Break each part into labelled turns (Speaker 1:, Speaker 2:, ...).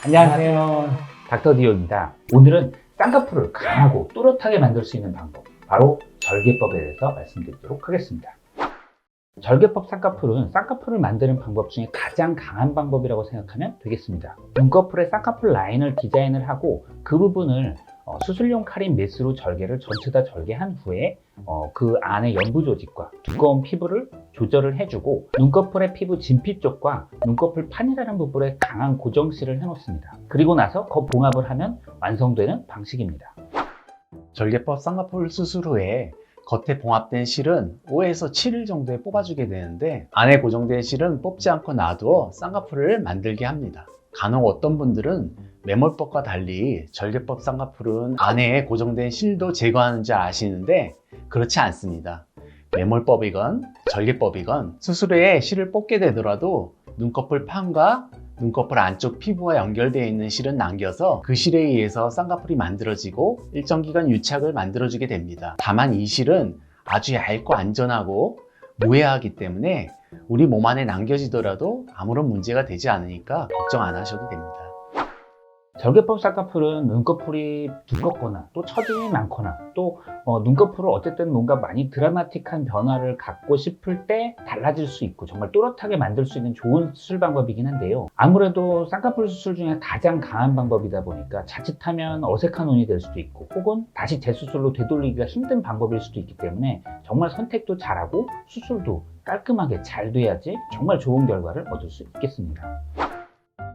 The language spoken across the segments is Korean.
Speaker 1: 안녕하세요. 닥터디오입니다. 오늘은 쌍꺼풀을 강하고 또렷하게 만들 수 있는 방법, 바로 절개법에 대해서 말씀드리도록 하겠습니다. 절개법 쌍꺼풀은 쌍꺼풀을 만드는 방법 중에 가장 강한 방법이라고 생각하면 되겠습니다. 눈꺼풀에 쌍꺼풀 라인을 디자인을 하고 그 부분을 수술용 칼인 메스로 절개를 전체 다 절개한 후에 그 안에 연부 조직과 두꺼운 피부를 조절을 해주고 눈꺼풀의 피부 진피 쪽과 눈꺼풀 판이라는 부분에 강한 고정실을 해놓습니다. 그리고 나서 봉합을 하면 완성되는 방식입니다.
Speaker 2: 절개법 쌍꺼풀 수술 후에 겉에 봉합된 실은 5에서 7일 정도에 뽑아주게 되는데 안에 고정된 실은 뽑지 않고 놔두어 쌍꺼풀을 만들게 합니다. 간혹 어떤 분들은 매몰법과 달리 절개법 쌍꺼풀은 안에 고정된 실도 제거하는 줄 아시는데 그렇지 않습니다. 매몰법이건 절개법이건 수술 후에 실을 뽑게 되더라도 눈꺼풀 판과 눈꺼풀 안쪽 피부와 연결되어 있는 실은 남겨서 그 실에 의해서 쌍꺼풀이 만들어지고 일정 기간 유착을 만들어주게 됩니다. 다만 이 실은 아주 얇고 안전하고 무해하기 때문에 우리 몸 안에 남겨지더라도 아무런 문제가 되지 않으니까 걱정 안 하셔도 됩니다.
Speaker 1: 절개법 쌍꺼풀은 눈꺼풀이 두껍거나 또 처짐이 많거나 또 눈꺼풀을 어쨌든 뭔가 많이 드라마틱한 변화를 갖고 싶을 때 달라질 수 있고 정말 또렷하게 만들 수 있는 좋은 수술 방법이긴 한데요. 아무래도 쌍꺼풀 수술 중에 가장 강한 방법이다 보니까 자칫하면 어색한 운이 될 수도 있고 혹은 다시 재수술로 되돌리기가 힘든 방법일 수도 있기 때문에 정말 선택도 잘하고 수술도 깔끔하게 잘 돼야지 정말 좋은 결과를 얻을 수 있겠습니다.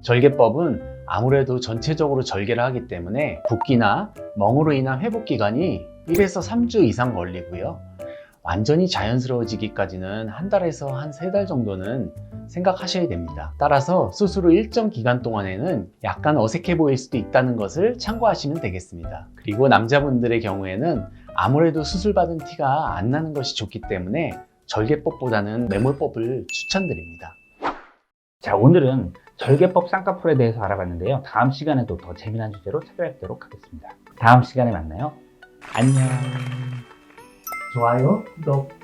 Speaker 2: 절개법은 아무래도 전체적으로 절개를 하기 때문에 붓기나 멍으로 인한 회복 기간이 1에서 3주 이상 걸리고요. 완전히 자연스러워지기까지는 한 달에서 한 3달 정도는 생각하셔야 됩니다. 따라서 수술 후 일정 기간 동안에는 약간 어색해 보일 수도 있다는 것을 참고하시면 되겠습니다. 그리고 남자분들의 경우에는 아무래도 수술받은 티가 안 나는 것이 좋기 때문에 절개법보다는 매몰법을 추천드립니다.
Speaker 1: 자, 오늘은 절개법 쌍꺼풀에 대해서 알아봤는데요. 다음 시간에도 더 재미난 주제로 찾아뵙도록 하겠습니다. 다음 시간에 만나요. 안녕.
Speaker 3: 좋아요, 구독